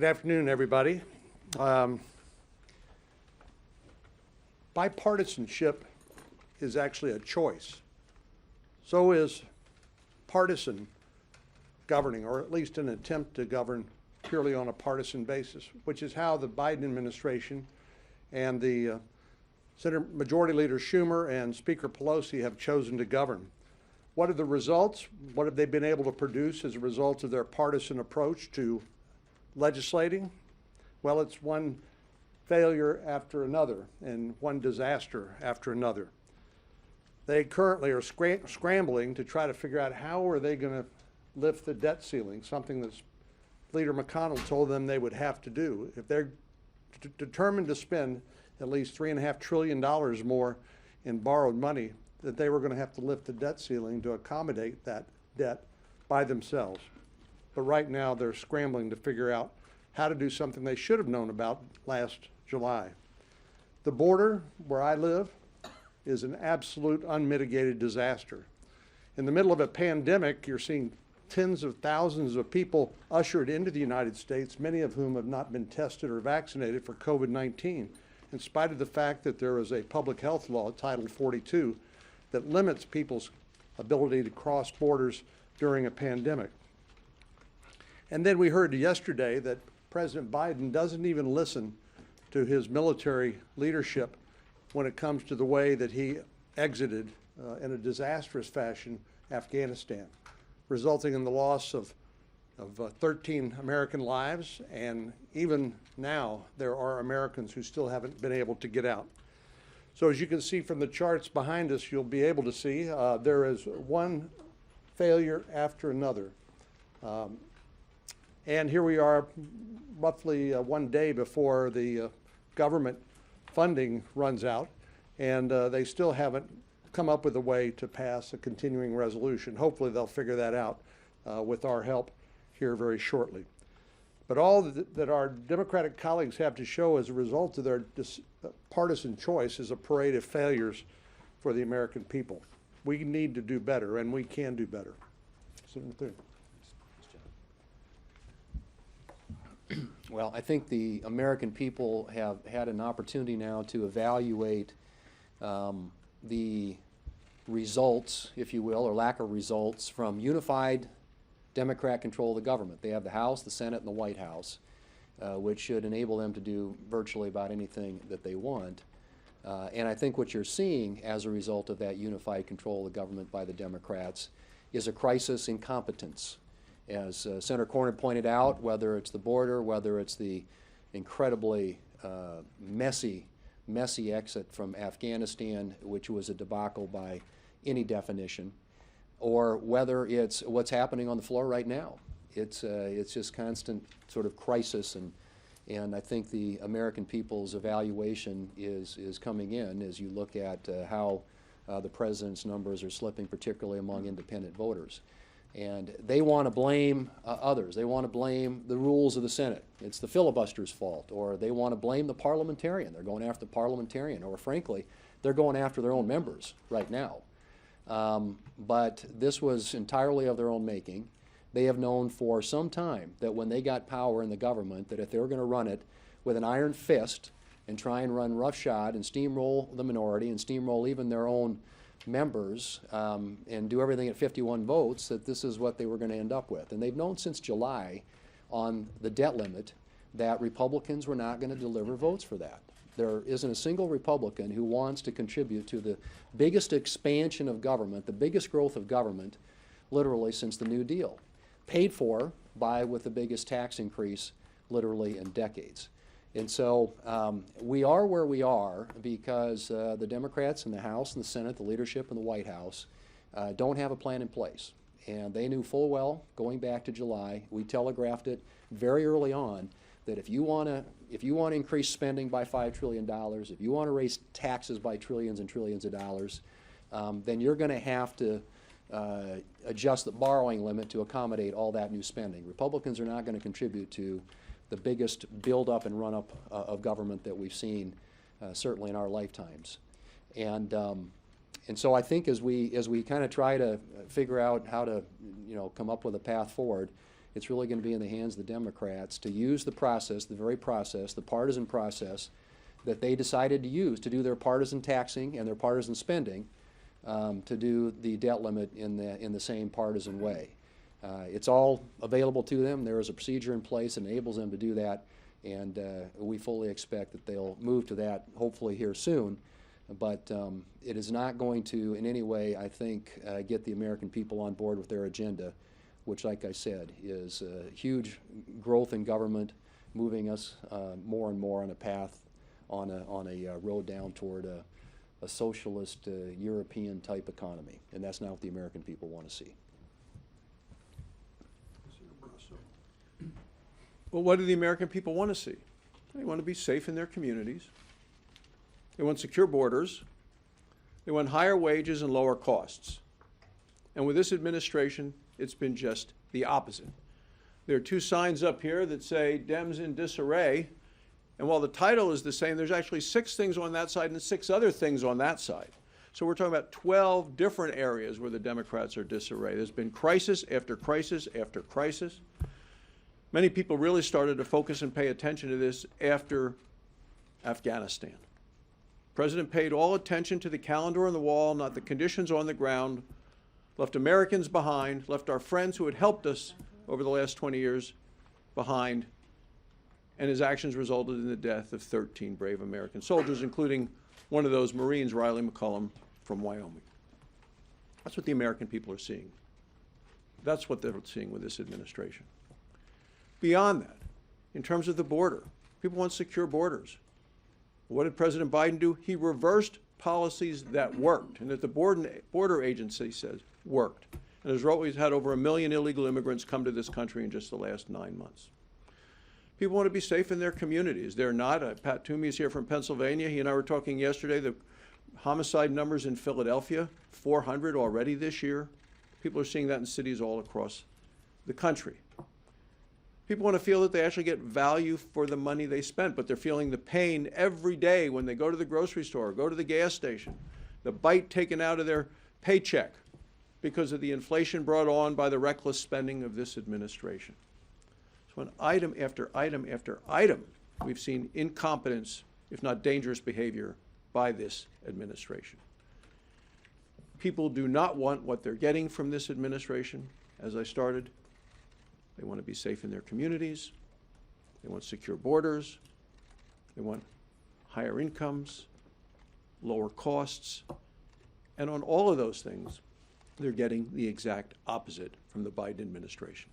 Good afternoon, everybody. Bipartisanship is actually a choice. So is partisan governing, or at least an attempt to govern purely on a partisan basis, which is how the Biden administration and the Senate Majority Leader Schumer and Speaker Pelosi have chosen to govern. What are the results? What have they been able to produce as a result of their partisan approach to legislating? Well, it's one failure after another and one disaster after another. They currently are scrambling to try to figure out how are they going to lift the debt ceiling, something that Leader McConnell told them they would have to do. If they're determined to spend at least $3.5 trillion more in borrowed money, that they were going to have to lift the debt ceiling to accommodate that debt by themselves. But right now they're scrambling to figure out how to do something they should have known about last July. The border where I live is an absolute unmitigated disaster. In the middle of a pandemic, you're seeing tens of thousands of people ushered into the United States, many of whom have not been tested or vaccinated for COVID-19, in spite of the fact that there is a public health law, Title 42, that limits people's ability to cross borders during a pandemic. And then we heard yesterday that President Biden doesn't even listen to his military leadership when it comes to the way that he exited in a disastrous fashion Afghanistan, resulting in the loss of 13 American lives, and even now there are Americans who still haven't been able to get out. So as you can see from the charts behind us, you'll be able to see there is one failure after another. And here we are roughly one day before the government funding runs out, and they still haven't come up with a way to pass a continuing resolution. Hopefully they'll figure that out with our help here very shortly. But all that our Democratic colleagues have to show as a result of their partisan choice is a parade of failures for the American people. We need to do better, and we can do better. Well, I think the American people have had an opportunity now to evaluate the results, if you will, or lack of results from unified Democrat control of the government. They have the House, the Senate, and the White House, which should enable them to do virtually about anything that they want. And I think what you're seeing as a result of that unified control of the government by the Democrats is a crisis in competence. As Senator Cornyn pointed out, whether it's the border, whether it's the incredibly messy exit from Afghanistan, which was a debacle by any definition, or whether it's what's happening on the floor right now. It's just constant sort of crisis, and I think the American people's evaluation is coming in as you look at how the president's numbers are slipping, particularly among independent voters. And they want to blame others. They want to blame the rules of the Senate. It's the filibuster's fault. Or they want to blame the parliamentarian. They're going after the parliamentarian. Or frankly, they're going after their own members right now. But this was entirely of their own making. They have known for some time that when they got power in the government, that if they were going to run it with an iron fist and try and run roughshod and steamroll the minority and steamroll even their own members and do everything at 51 votes, that this is what they were going to end up with. And they've known since July on the debt limit that Republicans were not going to deliver votes for that. There isn't a single Republican who wants to contribute to the biggest expansion of government, the biggest growth of government, literally since the New Deal, paid for by with the biggest tax increase literally in decades. And so we are where we are because the Democrats in the House and the Senate, the leadership in the White House, don't have a plan in place. And they knew full well, going back to July, we telegraphed it very early on, that if you want to increase spending by $5 trillion, if you want to raise taxes by trillions and trillions of dollars, then you're going to have to adjust the borrowing limit to accommodate all that new spending. Republicans are not going to contribute to the biggest build-up and run-up of government that we've seen, certainly in our lifetimes. And so I think as we kind of try to figure out how to, come up with a path forward, it's really going to be in the hands of the Democrats to use the process, the very process, the partisan process that they decided to use to do their partisan taxing and their partisan spending, to do the debt limit in the same partisan way. It's all available to them. There is a procedure in place that enables them to do that, and we fully expect that they'll move to that hopefully here soon. But it is not going to in any way, I think, get the American people on board with their agenda, which, like I said, is huge growth in government, moving us more and more on a path, on a road down toward a socialist European type economy. And that's not what the American people want to see. Well, what do the American people want to see? They want to be safe in their communities. They want secure borders. They want higher wages and lower costs. And with this administration, it's been just the opposite. There are two signs up here that say DEMS in disarray. And while the title is the same, there's actually 6 things on that side and 6 other things on that side. So we're talking about 12 different areas where the Democrats are disarray. There's been crisis after crisis after crisis. Many people really started to focus and pay attention to this after Afghanistan. The President paid all attention to the calendar on the wall, not the conditions on the ground, left Americans behind, left our friends who had helped us over the last 20 years behind, and his actions resulted in the death of 13 brave American soldiers, including one of those Marines, Riley McCullum from Wyoming. That's what the American people are seeing. That's what they're seeing with this administration. Beyond that, in terms of the border, people want secure borders. What did President Biden do? He reversed policies that worked, and that the border agency says worked. And as always, had over 1 million illegal immigrants come to this country in just the last 9 months. People want to be safe in their communities. They're not. Pat Toomey is here from Pennsylvania. He and I were talking yesterday. The homicide numbers in Philadelphia, 400 already this year. People are seeing that in cities all across the country. People want to feel that they actually get value for the money they spent, but they're feeling the pain every day when they go to the grocery store, go to the gas station, the bite taken out of their paycheck because of the inflation brought on by the reckless spending of this administration. So on item after item after item, we've seen incompetence, if not dangerous behavior, by this administration. People do not want what they're getting from this administration, as I started. They want to be safe in their communities. They want secure borders. They want higher incomes, lower costs. And on all of those things, they're getting the exact opposite from the Biden administration.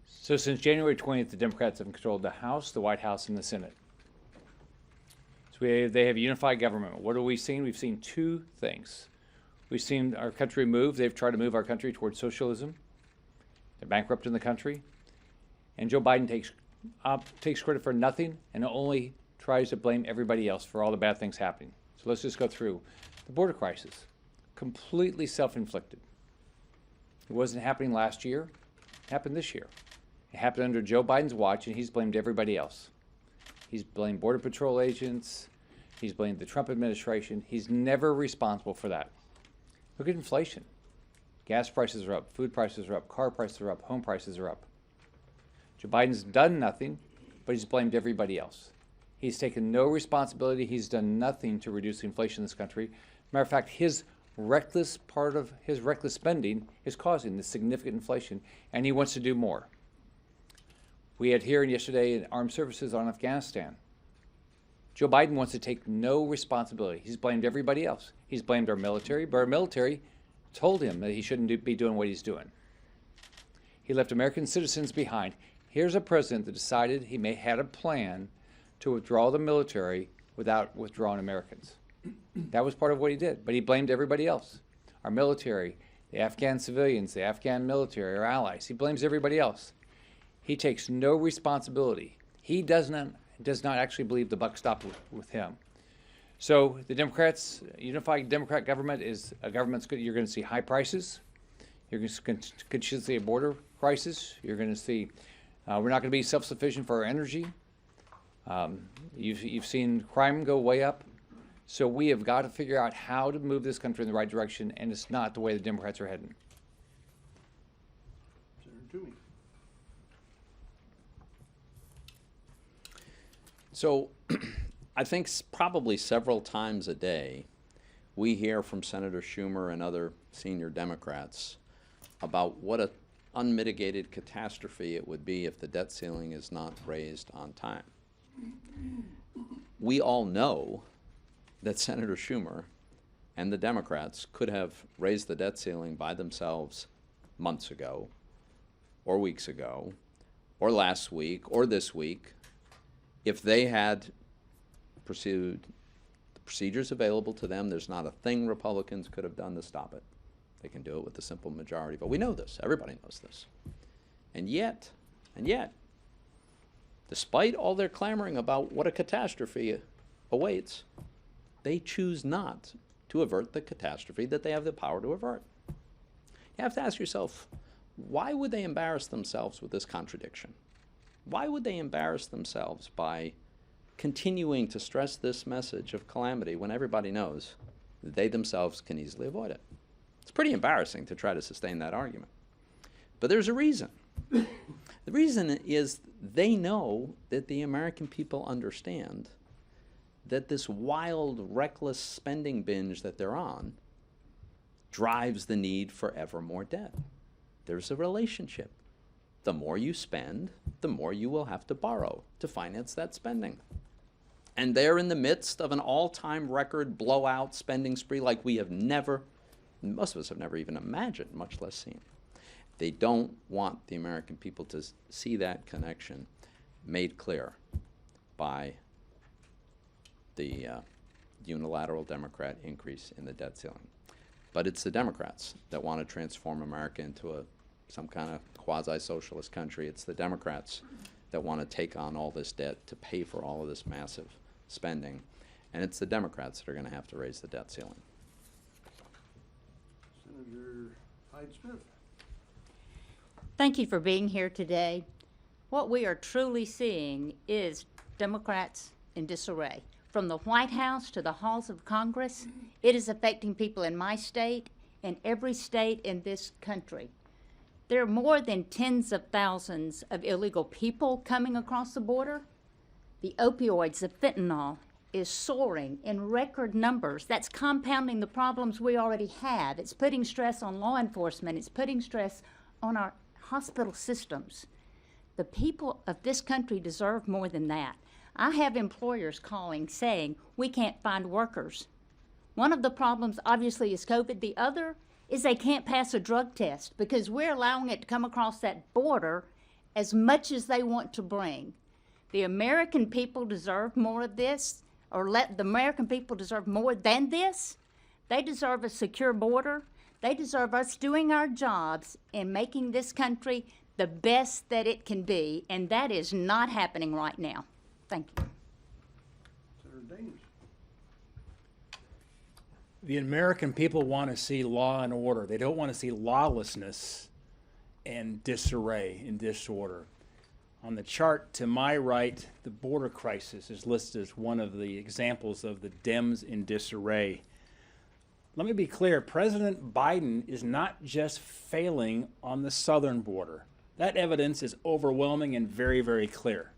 So since January 20th, the Democrats have controlled the House, the White House, and the Senate. So they have unified government. What have we seen? We've seen 2 things. We've seen our country move. They've tried to move our country towards socialism. They're bankrupting the country. And Joe Biden takes credit for nothing and only tries to blame everybody else for all the bad things happening. So let's just go through. The border crisis, completely self-inflicted. It wasn't happening last year. It happened this year. It happened under Joe Biden's watch, and he's blamed everybody else. He's blamed Border Patrol agents. He's blamed the Trump administration. He's never responsible for that. Look at inflation. Gas prices are up, food prices are up, car prices are up, home prices are up. Joe Biden's done nothing, but he's blamed everybody else. He's taken no responsibility. He's done nothing to reduce inflation in this country. Matter of fact, his reckless spending is causing this significant inflation, and he wants to do more. We had hearing yesterday in Armed Services on Afghanistan. Joe Biden wants to take no responsibility. He's blamed everybody else. He's blamed our military, but our military told him that he shouldn't be doing what he's doing. He left American citizens behind. Here's a president that decided he had a plan to withdraw the military without withdrawing Americans. That was part of what he did, but he blamed everybody else. Our military, the Afghan civilians, the Afghan military, our allies. He blames everybody else. He takes no responsibility. He does not actually believe the buck stopped with him. So the Democrats, unified Democrat government is a government you're going to see high prices. You're going to see a border crisis. You're going to see we're not going to be self-sufficient for our energy. You've seen crime go way up. So we have got to figure out how to move this country in the right direction, and it's not the way the Democrats are heading. Senator Toomey. So I think probably several times a day we hear from Senator Schumer and other senior Democrats about what an unmitigated catastrophe it would be if the debt ceiling is not raised on time. We all know that Senator Schumer and the Democrats could have raised the debt ceiling by themselves months ago, or weeks ago, or last week, or this week, if they had pursued the procedures available to them. There's not a thing Republicans could have done to stop it. They can do it with a simple majority. But we know this. Everybody knows this. And yet, despite all their clamoring about what a catastrophe awaits, they choose not to avert the catastrophe that they have the power to avert. You have to ask yourself, why would they embarrass themselves with this contradiction? Why would they embarrass themselves by continuing to stress this message of calamity when everybody knows that they themselves can easily avoid it? It's pretty embarrassing to try to sustain that argument. But there's a reason. The reason is they know that the American people understand that this wild, reckless spending binge that they're on drives the need for ever more debt. There's a relationship. The more you spend, the more you will have to borrow to finance that spending. And they're in the midst of an all-time record blowout spending spree like we have never, most of us have never even imagined, much less seen. They don't want the American people to see that connection made clear by the unilateral Democrat increase in the debt ceiling. But it's the Democrats that want to transform America into some kind of quasi-socialist country. It's the Democrats that want to take on all this debt to pay for all of this massive spending. And it's the Democrats that are going to have to raise the debt ceiling. Senator Hyde-Smith. Thank you for being here today. What we are truly seeing is Democrats in disarray. From the White House to the halls of Congress, it is affecting people in my state and every state in this country. There are more than tens of thousands of illegal people coming across the border. The opioids, the fentanyl, is soaring in record numbers. That's compounding the problems we already have. It's putting stress on law enforcement. It's putting stress on our hospital systems. The people of this country deserve more than that. I have employers calling saying we can't find workers. One of the problems obviously is COVID. The other is they can't pass a drug test because we're allowing it to come across that border as much as they want to bring. The American people deserve more of this, or the American people deserve more than this. They deserve a secure border. They deserve us doing our jobs and making this country the best that it can be, and that is not happening right now. Thank you. Senator Daines. The American people want to see law and order. They don't want to see lawlessness and disarray and disorder. On the chart to my right, the border crisis is listed as one of the examples of the DEMS in disarray. Let me be clear, President Biden is not just failing on the southern border. That evidence is overwhelming and very, very clear.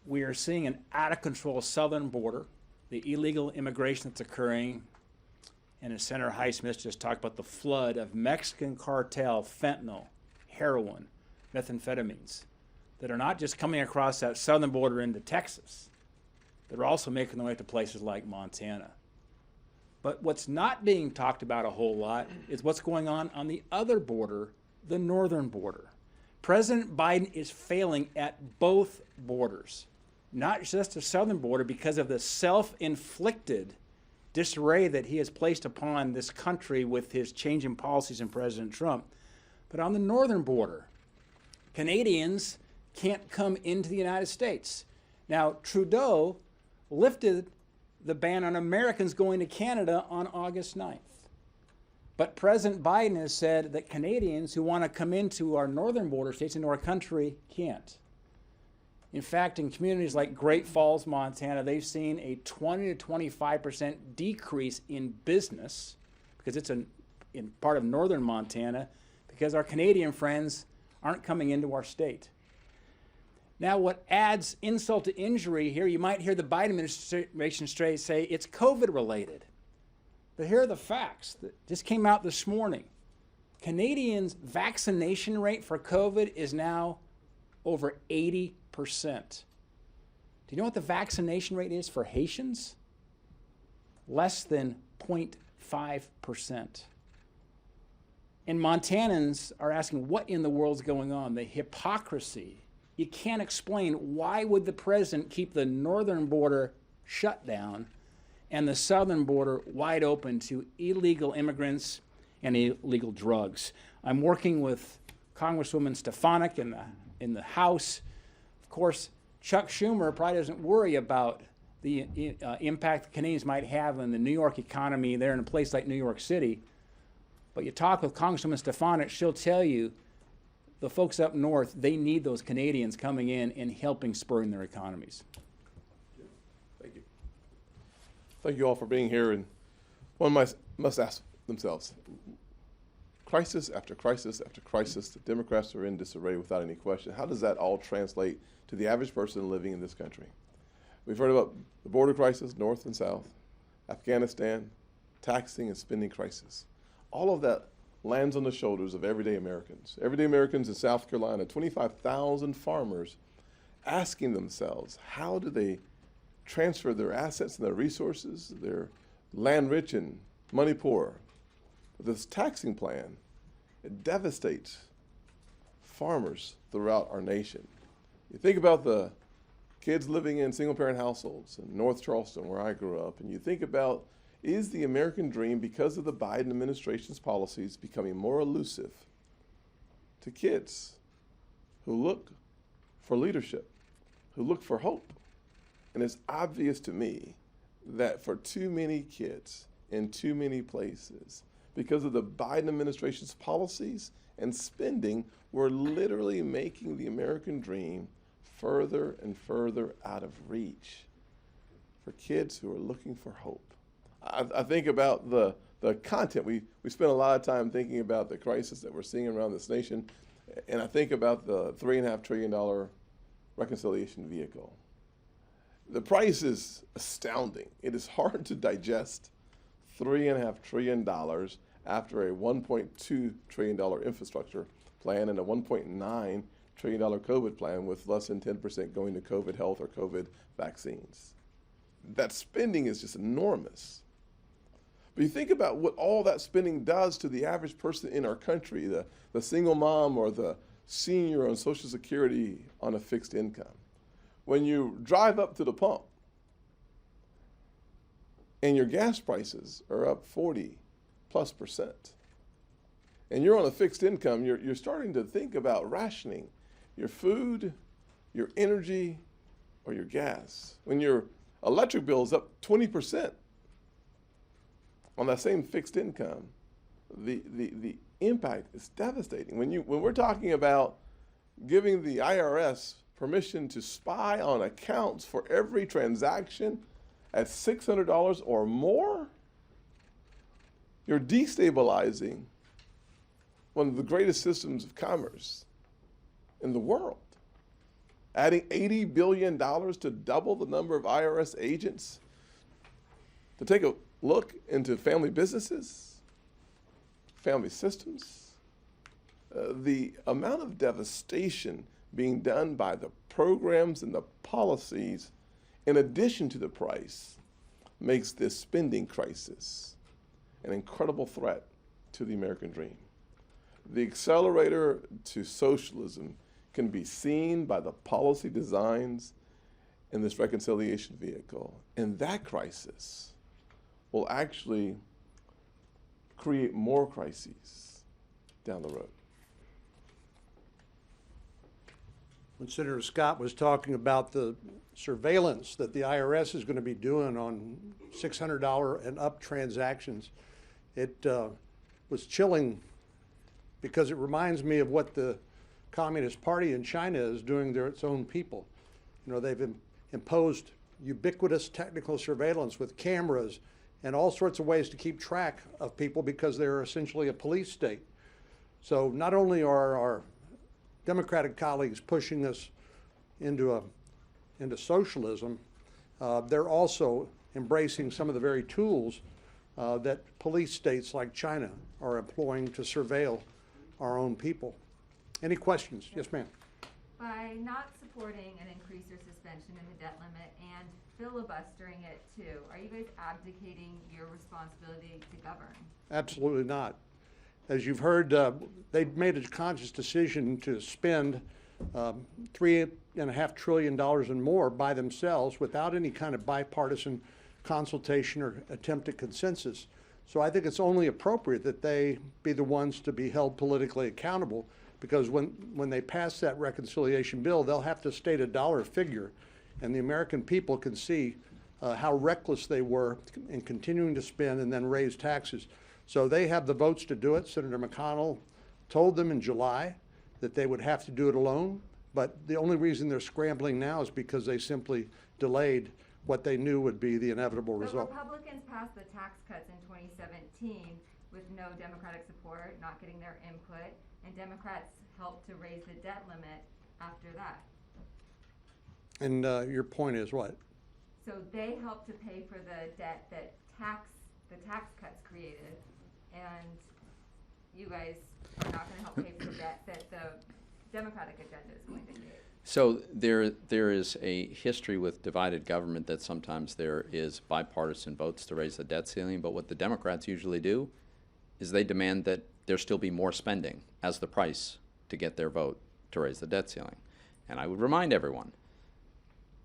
We are seeing an out-of-control southern border, the illegal immigration that's occurring, and as Senator Hyde-Smith just talked about, the flood of Mexican cartel, fentanyl, heroin, methamphetamines, that are not just coming across that southern border into Texas, they're also making their way to places like Montana. But what's not being talked about a whole lot is what's going on the other border, the northern border. President Biden is failing at both borders, not just the southern border because of the self-inflicted disarray that he has placed upon this country with his changing policies in President Trump, but on the northern border. Canadians can't come into the United States. Now, Trudeau lifted the ban on Americans going to Canada on August 9th. But President Biden has said that Canadians who want to come into our northern border states, into our country, can't. In fact, in communities like Great Falls, Montana, they've seen a 20 to 25% decrease in business, because it's in part of northern Montana, because our Canadian friends aren't coming into our state. Now, what adds insult to injury here, you might hear the Biden administration say it's COVID related. But here are the facts that just came out this morning. Canadians' vaccination rate for COVID is now over 80%. Do you know what the vaccination rate is for Haitians? Less than 0.5%. And Montanans are asking, what in the world's going on? The hypocrisy. You can't explain, why would the president keep the northern border shut down and the southern border wide open to illegal immigrants and illegal drugs? I'm working with Congresswoman Stefanik in the House. Of course, Chuck Schumer probably doesn't worry about the impact Canadians might have on the New York economy there in a place like New York City. But you talk with Congresswoman Stefanik, she'll tell you the folks up north, they need those Canadians coming in and helping spurring their economies. Thank you. Thank you all for being here. And one must ask themselves, crisis after crisis after crisis, the Democrats are in disarray without any question. How does that all translate to the average person living in this country? We've heard about the border crisis, north and south, Afghanistan, taxing and spending crisis. All of that lands on the shoulders of everyday Americans. Everyday Americans in South Carolina, 25,000 farmers asking themselves, how do they transfer their assets and their resources? They're land rich and money poor. This taxing plan, it devastates farmers throughout our nation. You think about the kids living in single-parent households in North Charleston, where I grew up, and you think about, is the American dream, because of the Biden administration's policies, becoming more elusive to kids who look for leadership, who look for hope? And it's obvious to me that for too many kids in too many places, because of the Biden administration's policies and spending, we're literally making the American dream further and further out of reach for kids who are looking for hope. I think about the content. We spend a lot of time thinking about the crisis that we're seeing around this nation, and I think about the $3.5 trillion reconciliation vehicle. The price is astounding. It is hard to digest $3.5 trillion after a $1.2 trillion infrastructure plan and a $1.9 trillion COVID plan with less than 10% going to COVID health or COVID vaccines. That spending is just enormous. But you think about what all that spending does to the average person in our country, the single mom or the senior on Social Security on a fixed income. When you drive up to the pump and your gas prices are up 40+%, and you're on a fixed income, you're starting to think about rationing your food, your energy, or your gas. When your electric bill is up 20%, on that same fixed income, the impact is devastating. When we're talking about giving the IRS permission to spy on accounts for every transaction at $600 or more, you're destabilizing one of the greatest systems of commerce in the world. Adding $80 billion to double the number of IRS agents to take a look into family businesses, family systems. The amount of devastation being done by the programs and the policies, in addition to the price, makes this spending crisis an incredible threat to the American dream. The accelerator to socialism can be seen by the policy designs in this reconciliation vehicle. And that crisis will actually create more crises down the road. When Senator Scott was talking about the surveillance that the IRS is going to be doing on $600 and up transactions, it was chilling, because it reminds me of what the Communist Party in China is doing to its own people. You know, they've imposed ubiquitous technical surveillance with cameras and all sorts of ways to keep track of people because they're essentially a police state. So not only are our Democratic colleagues pushing us into socialism, they're also embracing some of the very tools that police states like China are employing to surveil our own people. Any questions? Yes, ma'am. By not supporting an increase or suspension in the debt limit and filibustering it too, are you guys abdicating your responsibility to govern? Absolutely not. As you've heard, they made a conscious decision to spend $3.5 trillion and more by themselves without any kind of bipartisan consultation or attempt at consensus. So I think it's only appropriate that they be the ones to be held politically accountable, because when they pass that reconciliation bill, they'll have to state a dollar figure, and the American people can see how reckless they were in continuing to spend and then raise taxes. So they have the votes to do it. Senator McConnell told them in July that they would have to do it alone, but the only reason they're scrambling now is because they simply delayed what they knew would be the inevitable result. But Republicans passed the tax cuts in 2017 with no Democratic support, not getting their input, and Democrats helped to raise the debt limit after that. And your point is what? So they helped to pay for the debt that the tax cuts created, and you guys are not going to help pay for the debt that the Democratic agenda is going to create. So there is a history with divided government that sometimes there is bipartisan votes to raise the debt ceiling, but what the Democrats usually do is they demand that there still be more spending as the price to get their vote to raise the debt ceiling. And I would remind everyone,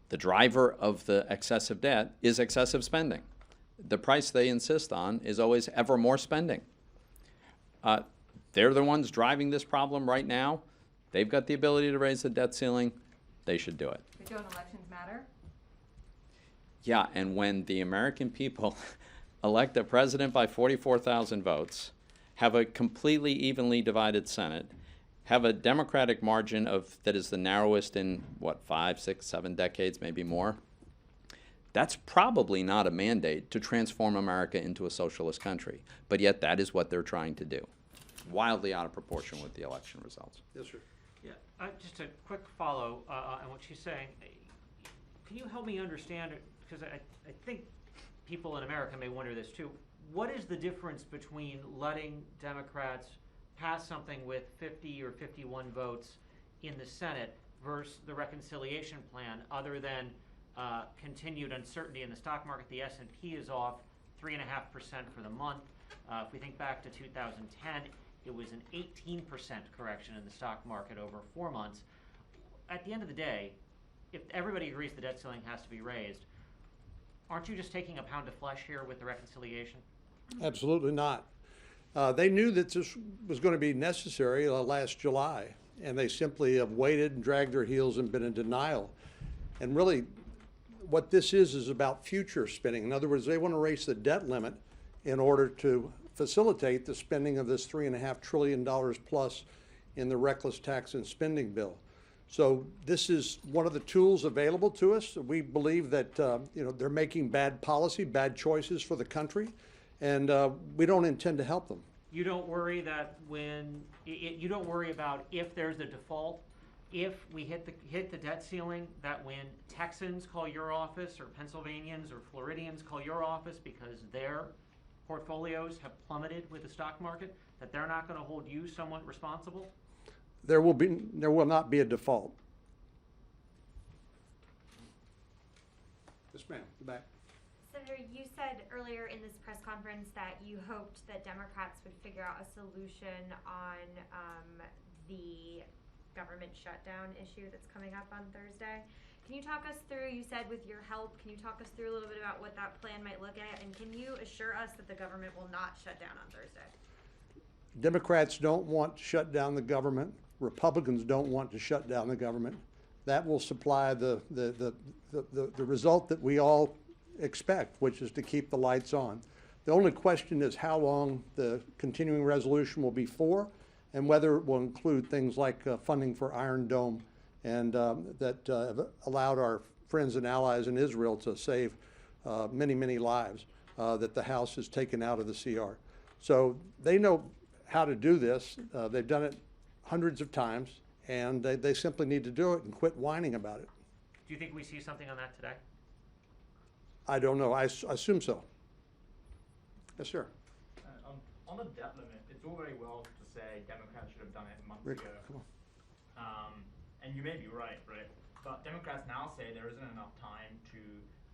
the driver of the excessive debt is excessive spending. The price they insist on is always ever more spending. They're the ones driving this problem right now. They've got the ability to raise the debt ceiling. They should do it. But don't elections matter? Yeah, and when the American people elect a president by 44,000 votes, have a completely evenly divided Senate, have a Democratic margin that is the narrowest in, 5, 6, 7 decades, maybe more, that's probably not a mandate to transform America into a socialist country. But yet that is what they're trying to do. Wildly out of proportion with the election results. Yes, sir. Yeah, just a quick follow on what she's saying. Can you help me understand, because I think people in America may wonder this too, what is the difference between letting Democrats pass something with 50 or 51 votes in the Senate versus the reconciliation plan, other than continued uncertainty in the stock market? The S&P is off 3.5% for the month. If we think back to 2010, it was an 18% correction in the stock market over 4 months. At the end of the day, if everybody agrees the debt ceiling has to be raised, aren't you just taking a pound of flesh here with the reconciliation? Absolutely not. They knew that this was going to be necessary last July, and they simply have waited and dragged their heels and been in denial. And really, what this is about future spending. In other words, they want to raise the debt limit in order to facilitate the spending of this $3.5 trillion plus in the reckless tax and spending bill. So this is one of the tools available to us. We believe that they're making bad policy, bad choices for the country, and we don't intend to help them. You don't worry that you don't worry about if there's a default, if we hit the debt ceiling, that when Texans call your office or Pennsylvanians or Floridians call your office because their portfolios have plummeted with the stock market, that they're not going to hold you somewhat responsible? There will not be a default. Yes, ma'am. Back. Senator, you said earlier in this press conference that you hoped that Democrats would figure out a solution on the government shutdown issue that's coming up on Thursday. Can you talk us through, you said with your help, can you talk us through a little bit about what that plan might look at, and can you assure us that the government will not shut down on Thursday? Democrats don't want to shut down the government. Republicans don't want to shut down the government. That will supply the result that we all expect, which is to keep the lights on. The only question is how long the continuing resolution will be for, and whether it will include things like funding for Iron Dome and that have allowed our friends and allies in Israel to save many, many lives that the House has taken out of the CR. So they know how to do this. They've done it hundreds of times, and they simply need to do it and quit whining about it. Do you think we see something on that today? I don't know. I assume so. Yes, sir. On the debt limit, it's all very well to say Democrats should have done it months Rick, ago. come on. And you may be right? But Democrats now say there isn't enough time to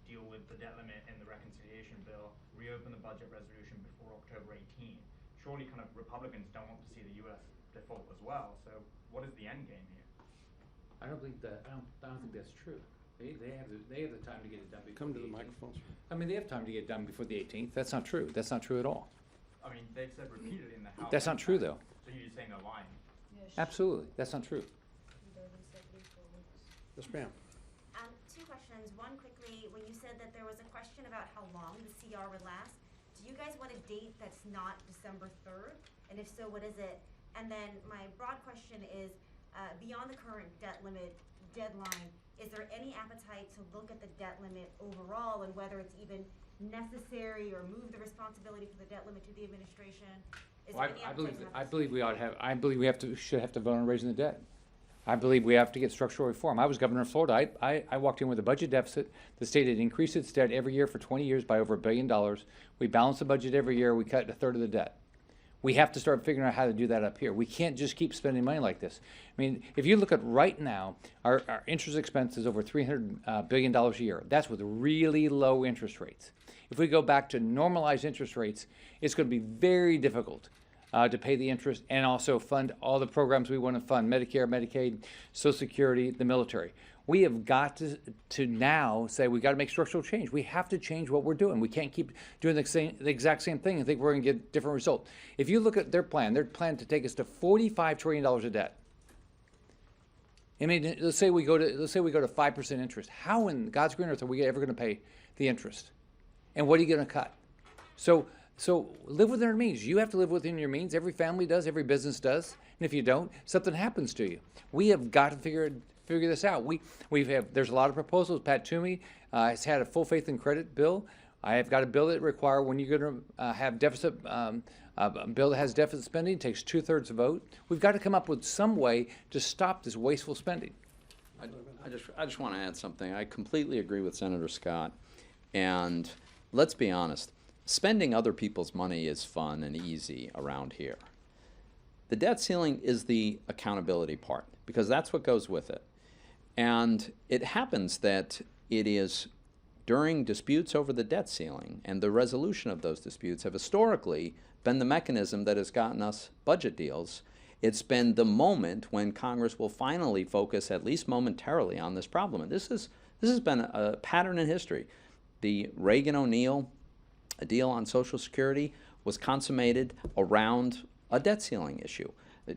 deal with the debt limit in the reconciliation bill, reopen the budget resolution before October 18. Surely kind of Republicans don't want to see the U.S. default as well. So what is the end game here? I don't think that, I don't think that's true. They have the time to get it done before Come to the 18th. microphone, sir. I mean, they have time to get it done before the 18th. That's not true. That's not true at all. I mean, they've said repeatedly in the House. That's not true, though. So you're saying they're lying? Absolutely. That's not true. Yes, ma'am. Two questions. One quickly, when you said that there was a question about how long the CR would last, do you guys want a date that's not December 3rd? And if so, what is it? And then my broad question is, beyond the current debt limit deadline, is there any appetite to look at the debt limit overall and whether it's even necessary or move the responsibility for the debt limit to the administration? Is Well, there any I appetite believe, to I have believe we ought to have, I believe we should have to vote on raising the debt. I believe we have to get structural reform. I was governor of Florida. I walked in with a budget deficit. The state had increased its debt every year for 20 years by over $1 billion. We balanced the budget every year. We cut a third of the debt. We have to start figuring out how to do that up here. We can't just keep spending money like this. I mean, if you look at right now, our interest expense is over $300 billion a year. That's with really low interest rates. If we go back to normalized interest rates, it's going to be very difficult to pay the interest and also fund all the programs we want to fund: Medicare, Medicaid, Social Security, the military. We have got to now say we got to make structural change. We have to change what we're doing. We can't keep doing the exact same thing and think we're going to get different results. If you look at their plan to take us to $45 trillion of debt. I mean, let's say we go to 5% interest. How in God's green earth are we ever going to pay the interest? And what are you going to cut? So live within your means. You have to live within your means. Every family does. Every business does. And if you don't, something happens to you. We have got to figure this out. There's a lot of proposals. Pat Toomey has had a full faith and credit bill. I have got a bill that require when you're going to have deficit, a bill that has deficit spending, it takes 2/3 vote. We've got to come up with some way to stop this wasteful spending. I just want to add something. I completely agree with Senator Scott. And let's be honest, spending other people's money is fun and easy around here. The debt ceiling is the accountability part, because that's what goes with it. And it happens that it is during disputes over the debt ceiling, and the resolution of those disputes have historically been the mechanism that has gotten us budget deals. It's been the moment when Congress will finally focus, at least momentarily, on this problem. And this has been a pattern in history. The Reagan-O'Neill deal on Social Security was consummated around a debt ceiling issue.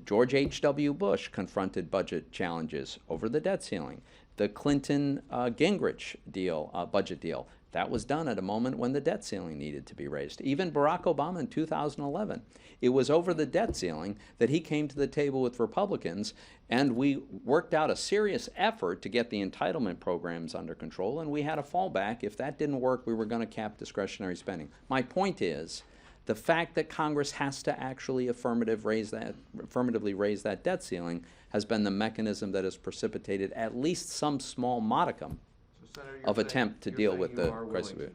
George H.W. Bush confronted budget challenges over the debt ceiling. The Clinton-Gingrich deal, budget deal, that was done at a moment when the debt ceiling needed to be raised. Even Barack Obama in 2011, it was over the debt ceiling that he came to the table with Republicans, and we worked out a serious effort to get the entitlement programs under control, and we had a fallback. If that didn't work, we were going to cap discretionary spending. My point is, the fact that Congress has to actually affirmatively raise that debt ceiling has been the mechanism that has precipitated at least some small modicum of attempt to deal with the crisis.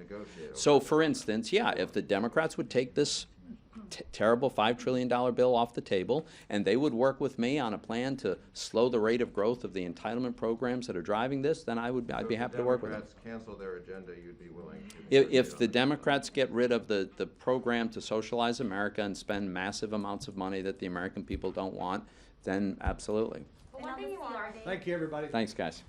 So, for instance, yeah, if the Democrats would take this terrible $5 trillion bill off the table, and they would work with me on a plan to slow the rate of growth of the entitlement programs that are driving this, then I'd be happy to work with them. If the Democrats cancel their agenda, you'd be willing to... If the Democrats get rid of the program to socialize America and spend massive amounts of money that the American people don't want, then absolutely. But one thing you want. Thank you, everybody. Thanks, guys.